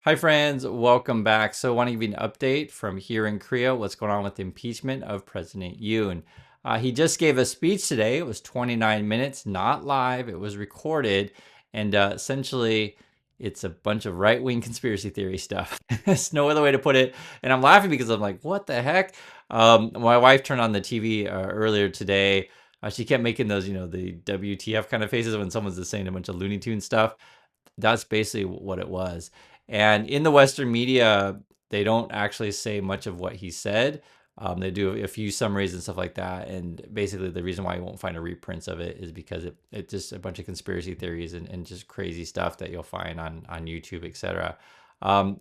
Hi friends, welcome back. So I want to give you an update from here in Korea, what's going on with the impeachment of President Yoon. He just gave a speech today. It was 29 minutes, not live. It was recorded. And essentially, it's a bunch of right-wing conspiracy theory stuff. There's no other way to put it. And I'm laughing because I'm like, what the heck? My wife turned on the TV earlier today. She kept making those, the WTF kind of faces when someone's just saying a bunch of Looney Tune stuff. That's basically what it was. And in the Western media, they don't actually say much of what he said. They do a few summaries and stuff like that. And basically, the reason why you won't find a reprints of it is because it just a bunch of conspiracy theories and just crazy stuff that you'll find on YouTube, etc.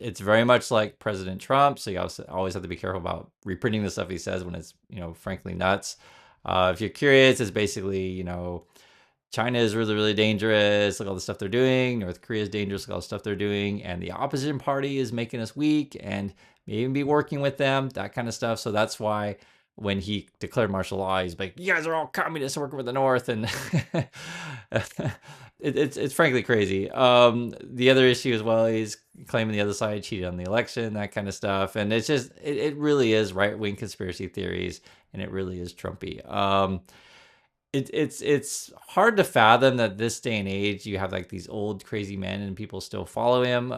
It's very much like President Trump, so you always have to be careful about reprinting the stuff he says when it's frankly nuts. If you're curious, it's basically China is really, really dangerous. Look at all the stuff they're doing. North Korea is dangerous. Look at all the stuff they're doing. And the opposition party is making us weak and may even be working with them, that kind of stuff. So that's why when he declared martial law, he's like, you guys are all communists working with the North. And it's frankly crazy. The other issue as well, he's claiming the other side cheated on the election, that kind of stuff. And it's just, it really is right-wing conspiracy theories. And it really is Trumpy. It's hard to fathom that this day and age you have like these old crazy men and people still follow him.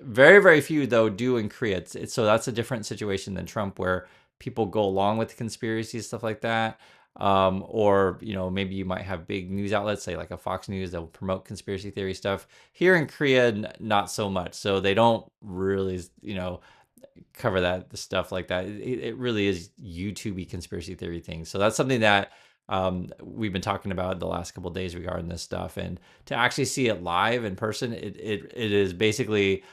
Very, very few though do in Korea. So that's a different situation than Trump, where people go along with the conspiracy stuff like that. Or maybe you might have big news outlets, say like a Fox News, that will promote conspiracy theory stuff. Here in Korea, not so much. So they don't really cover the stuff like that. It really is YouTubey conspiracy theory things. So that's something that we've been talking about the last couple of days regarding this stuff. And to actually see it live in person, it is basically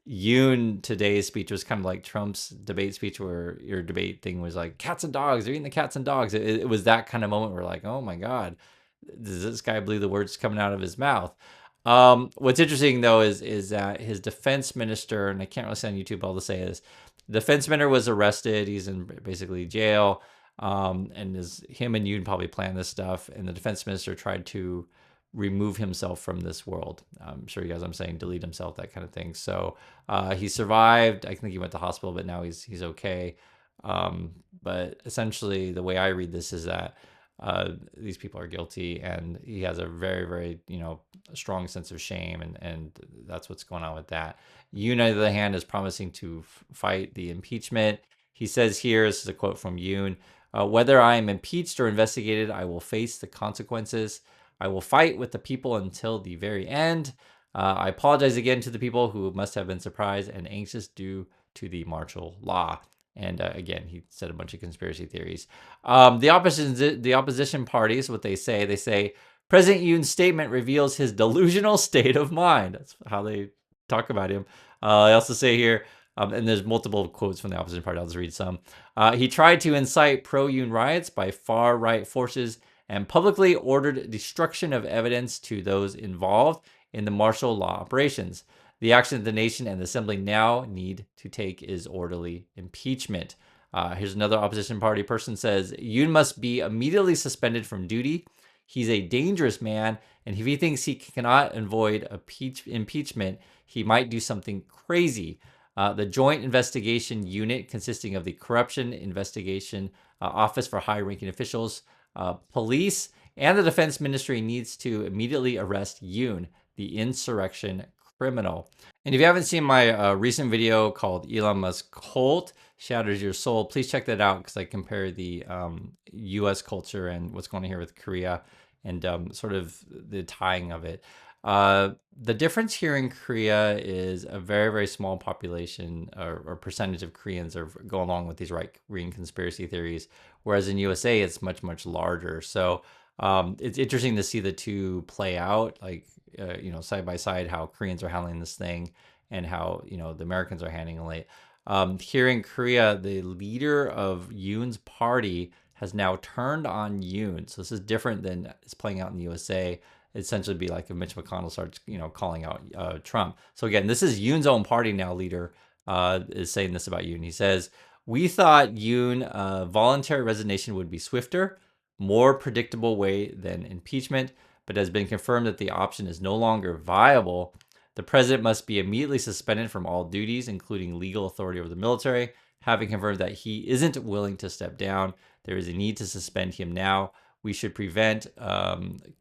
Yoon today's speech was kind of like Trump's debate speech, where your debate thing was like cats and dogs, they're eating the cats and dogs. It was that kind of moment where like, oh my God, does this guy believe the words coming out of his mouth? What's interesting though is that his defense minister, and I can't really say on YouTube, all to say is the defense minister was arrested. He's in basically jail. And him and Yoon probably planned this stuff, and the defense minister tried to remove himself from this world. I'm sure you guys, I'm saying delete himself, that kind of thing. So he survived. I think he went to hospital, but now he's okay. But essentially, the way I read this is that these people are guilty, and he has a very, very strong sense of shame, and that's what's going on with that. Yoon, on the other hand, is promising to fight the impeachment. He says here, this is a quote from Yoon, whether I am impeached or investigated, I will face the consequences. I will fight with the people until the very end. I apologize again to the people who must have been surprised and anxious due to the martial law. And again, he said a bunch of conspiracy theories. The opposition parties, what they say, President Yoon's statement reveals his delusional state of mind. That's how they talk about him. I also say here, and there's multiple quotes from the opposition party. I'll just read some. He tried to incite pro-Yoon riots by far-right forces and publicly ordered destruction of evidence to those involved in the martial law operations. The action the nation and the assembly now need to take is orderly impeachment. Here's another opposition party person says, Yoon must be immediately suspended from duty. He's a dangerous man, and if he thinks he cannot avoid impeachment, he might do something crazy. The Joint Investigation Unit, consisting of the Corruption Investigation Office for high-ranking officials, police, and the Defense Ministry, needs to immediately arrest Yoon, the insurrection criminal. And if you haven't seen my recent video called Elon Musk Cult Shatters Your Soul, please check that out, because I compare the U.S. culture and what's going on here with Korea, and sort of the tying of it. The difference here in Korea is a very, very small population or percentage of Koreans go along with these right-wing conspiracy theories, whereas in USA it's much, much larger. So it's interesting to see the two play out, like side by side, how Koreans are handling this thing and how the Americans are handling it. Here in Korea, the leader of Yoon's party has now turned on Yoon. So this is different than it's playing out in the USA. Essentially be like if Mitch McConnell starts, calling out Trump. So again, this is Yoon's own party now leader is saying this about Yoon. He says, we thought Yoon voluntary resignation would be swifter, more predictable way than impeachment, but has been confirmed that the option is no longer viable. The president must be immediately suspended from all duties, including legal authority over the military. Having confirmed that he isn't willing to step down, there is a need to suspend him now. We should prevent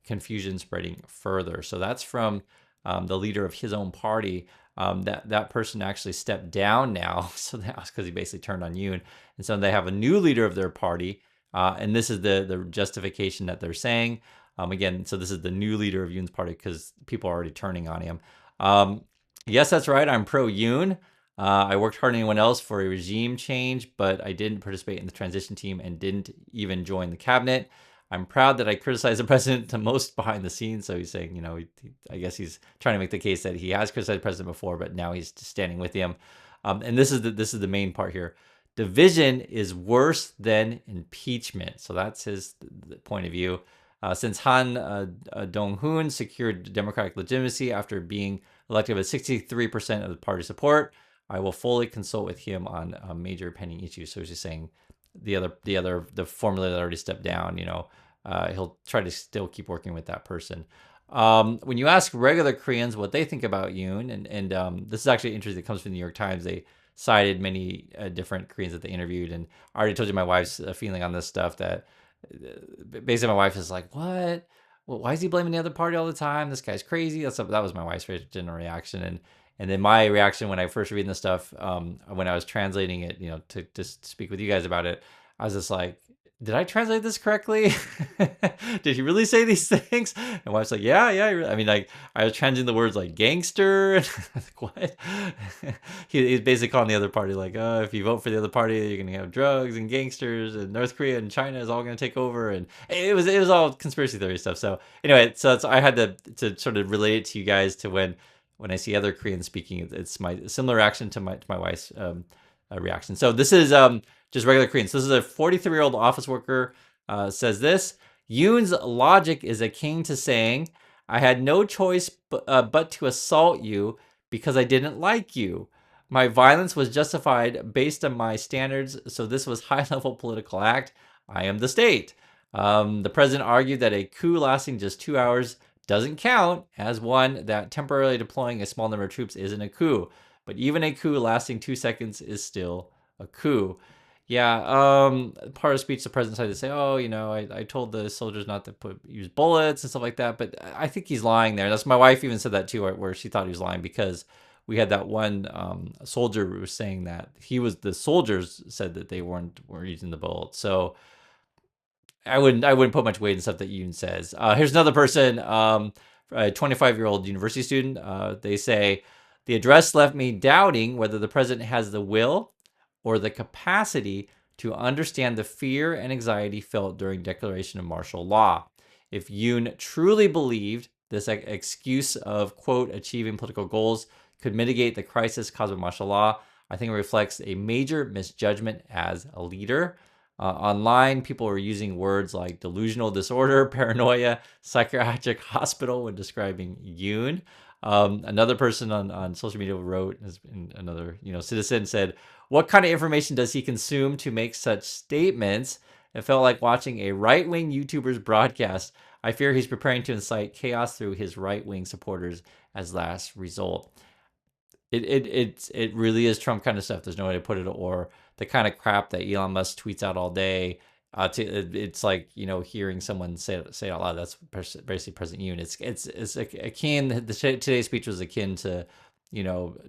confusion spreading further. So that's from the leader of his own party. That person actually stepped down now, so that's because he basically turned on Yoon, and so they have a new leader of their party, and this is the justification that they're saying. Again, so this is the new leader of Yoon's party because people are already turning on him. Yes, that's right. I'm pro Yoon. I worked harder than anyone else for a regime change, but I didn't participate in the transition team and didn't even join the cabinet. I'm proud that I criticized the president the most behind the scenes. So he's saying, I guess he's trying to make the case that he has criticized the president before, but now he's standing with him. And this is the main part here. Division is worse than impeachment. So that's his point of view. Since Han Dong-hoon secured democratic legitimacy after being elected with 63% of the party support, I will fully consult with him on major pending issues. So he's just saying the formula that already stepped down, he'll try to still keep working with that person. When you ask regular Koreans what they think about Yoon, and this is actually interesting, it comes from the New York Times. They cited many different Koreans that they interviewed, and I already told you my wife's feeling on this stuff, that basically my wife is like, what? Well, why is he blaming the other party all the time? This guy's crazy. That was my wife's general reaction. And then my reaction when I first read this stuff, when I was translating it, to just speak with you guys about it, I was just like, did I translate this correctly? Did he really say these things? And my wife's like, yeah. I mean, like, I was translating the words like gangster. Like, what? He's basically calling the other party like, if you vote for the other party, you're gonna have drugs and gangsters, and North Korea and China is all gonna take over, and it was all conspiracy theory stuff. So anyway, so I had to sort of relate it to you guys to when I see other Koreans speaking. It's my similar reaction to my wife's reaction. So this is just regular Koreans. This is a 43-year-old office worker says this. Yoon's logic is akin to saying, I had no choice but to assault you because I didn't like you. My violence was justified based on my standards, so this was high-level political act. I am the state. The president argued that a coup lasting just 2 hours doesn't count as one, that temporarily deploying a small number of troops isn't a coup. But even a coup lasting 2 seconds is still a coup. Yeah, part of the speech the president decided to say, I told the soldiers not to use bullets and stuff like that. But I think he's lying there. That's my wife even said that too, where she thought he was lying because we had that one soldier who was saying that the soldiers said that they weren't using the bullets. So I wouldn't put much weight in stuff that Yoon says. Here's another person, a 25-year-old university student. They say, the address left me doubting whether the president has the will or the capacity to understand the fear and anxiety felt during declaration of martial law. If Yoon truly believed this excuse of, quote, achieving political goals could mitigate the crisis caused by martial law, I think it reflects a major misjudgment as a leader. Online, people were using words like delusional disorder, paranoia, psychiatric hospital when describing Yoon. Another person on social media wrote, another citizen said, what kind of information does he consume to make such statements? It felt like watching a right-wing YouTuber's broadcast. I fear he's preparing to incite chaos through his right-wing supporters as last result. It really is Trump kind of stuff. There's no way to put it, or the kind of crap that Elon Musk tweets out all day. It's like hearing someone say it out loud. That's basically President Yoon. It's akin. Today's speech was akin to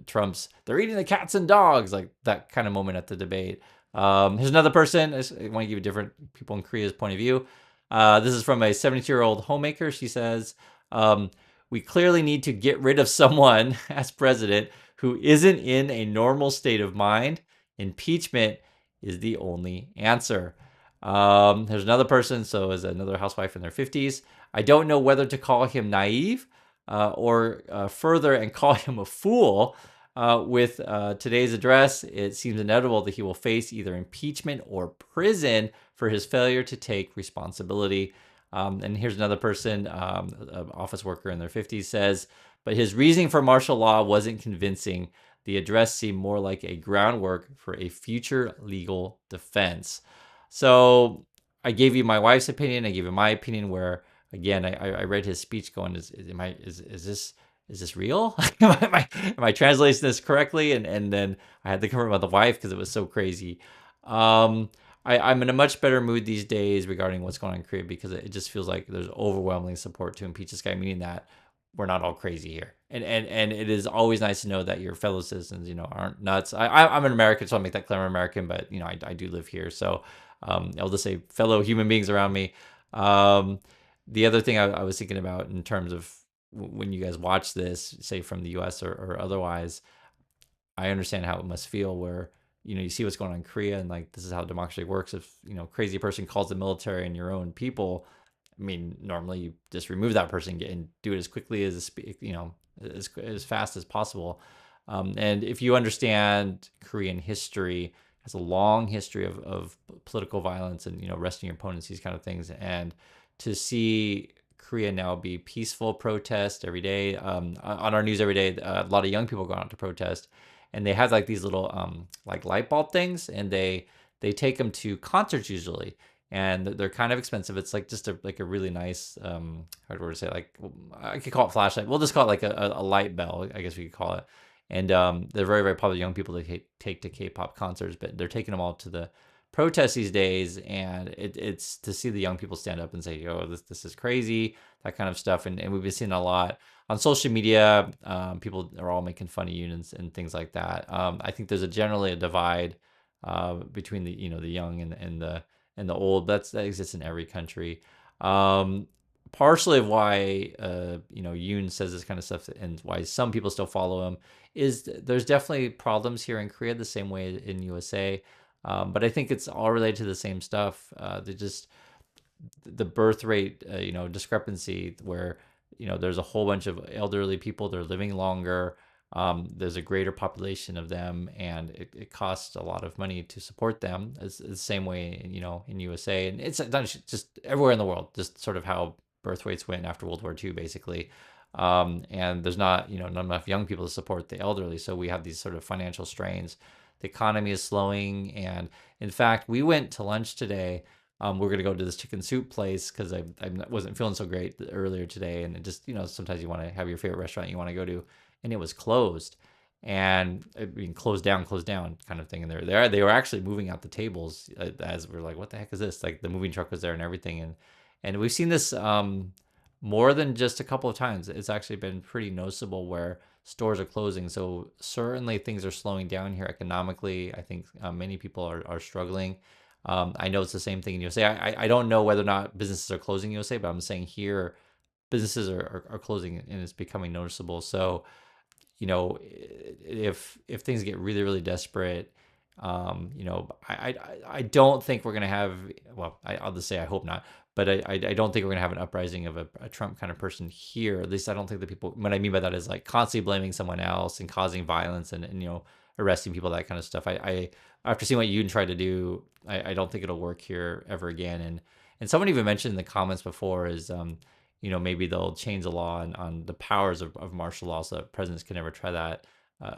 Trump's "they're eating the cats and dogs," like that kind of moment at the debate. Here's another person. I want to give you different people in Korea's point of view. This is from a 72-year-old homemaker. She says, we clearly need to get rid of someone as president who isn't in a normal state of mind. Impeachment is the only answer. There's another person, so is another housewife in their 50s. I don't know whether to call him naive or further and call him a fool. With today's address, it seems inevitable that he will face either impeachment or prison for his failure to take responsibility. And here's another person, an office worker in their 50s, says, but his reasoning for martial law wasn't convincing. The address seemed more like a groundwork for a future legal defense. So I gave you my wife's opinion. I gave you my opinion where, again, I read his speech going, is this is this real? Am I translating this correctly? And then I had to confirm with the wife because it was so crazy. Um, I'm in a much better mood these days regarding what's going on in Korea because it just feels like there's overwhelming support to impeach this guy, meaning that we're not all crazy here. And it is always nice to know that your fellow citizens, aren't nuts. I'm an American, so I'll make that clear. I'm American, but I do live here, so I'll just say fellow human beings around me. Um, the other thing I was thinking about in terms of when you guys watch this, say from the U.S. or otherwise, I understand how it must feel where you see what's going on in Korea and like this is how democracy works. If crazy person calls the military and your own people, I mean, normally you just remove that person and do it as quickly as as fast as possible. And if you understand Korean history, it has a long history of political violence and arresting your opponents, these kind of things, and to see Korea now be peaceful protest every day. On our news every day, a lot of young people go out to protest, and they have like these little like light bulb things, and they take them to concerts usually, and they're kind of expensive. It's like just a really nice hard word to say, like I could call it flashlight. We'll just call it like a light bell, I guess we could call it. And they're very very popular young people to take to K-pop concerts, but they're taking them all to the protests these days, and it's to see the young people stand up and say, "Yo, this is crazy," that kind of stuff. And we've been seeing a lot on social media. People are all making fun of unions and things like that. I think there's generally a divide between the young and the old. That exists in every country. Partially of why Yoon says this kind of stuff and why some people still follow him is there's definitely problems here in Korea the same way in USA. But I think it's all related to the same stuff. They just the birth rate, discrepancy where, there's a whole bunch of elderly people, they're living longer. There's a greater population of them, and it costs a lot of money to support them. It's the same way, in USA, and it's not just everywhere in the world, just sort of how birth rates went after World War II, basically. And there's not enough young people to support the elderly, so we have these sort of financial strains. The economy is slowing, and in fact, we went to lunch today. We're gonna go to this chicken soup place because I wasn't feeling so great earlier today, and it just sometimes you want to have your favorite restaurant you want to go to, and it was closed, and I mean closed down kind of thing. And they were actually moving out the tables as we're like, what the heck is this? Like the moving truck was there and everything, and we've seen this more than just a couple of times. It's actually been pretty noticeable where stores are closing. So certainly things are slowing down here economically. I think many people are struggling. I know it's the same thing in USA. I don't know whether or not businesses are closing in USA, but I'm saying here businesses are closing and it's becoming noticeable. So if things get really really desperate, I don't think we're gonna have. Well, I'll just say I hope not, but I don't think we're gonna have an uprising of a Trump kind of person here. At least I don't think that people. What I mean by that is like constantly blaming someone else and causing violence and arresting people, that kind of stuff. I after seeing what Yoon tried to do, I don't think it'll work here ever again. And someone even mentioned in the comments before is maybe they'll change the law on the powers of martial law so that presidents can never try that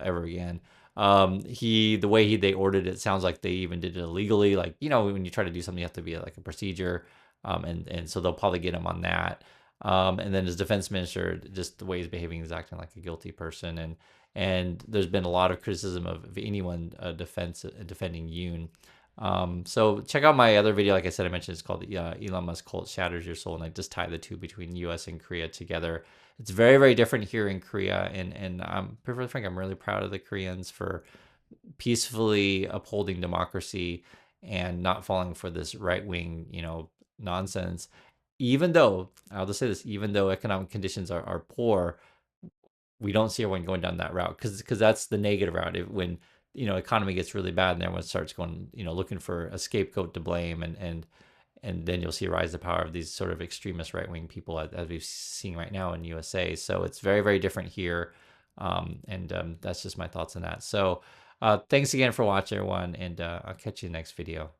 ever again. The way they ordered it sounds like they even did it illegally. Like, when you try to do something, you have to be like a procedure. And so they'll probably get him on that. And then his defense minister, just the way he's behaving is acting like a guilty person. And there's been a lot of criticism of anyone defending Yoon. So check out my other video. Like I said, I mentioned it's called Elon Musk Cult Shatters Your Soul, and I just tie the two between US and Korea together. It's very, very different here in Korea, and I'm perfectly frank, I'm really proud of the Koreans for peacefully upholding democracy and not falling for this right wing, nonsense. Even though, I'll just say this, even though economic conditions are poor, we don't see everyone going down that route because that's the negative route. When economy gets really bad and everyone starts going looking for a scapegoat to blame, and then you'll see a rise to power of these sort of extremist right-wing people as we've seen right now in USA. So it's very very different here, and that's just my thoughts on that. So thanks again for watching, everyone, and I'll catch you in the next video.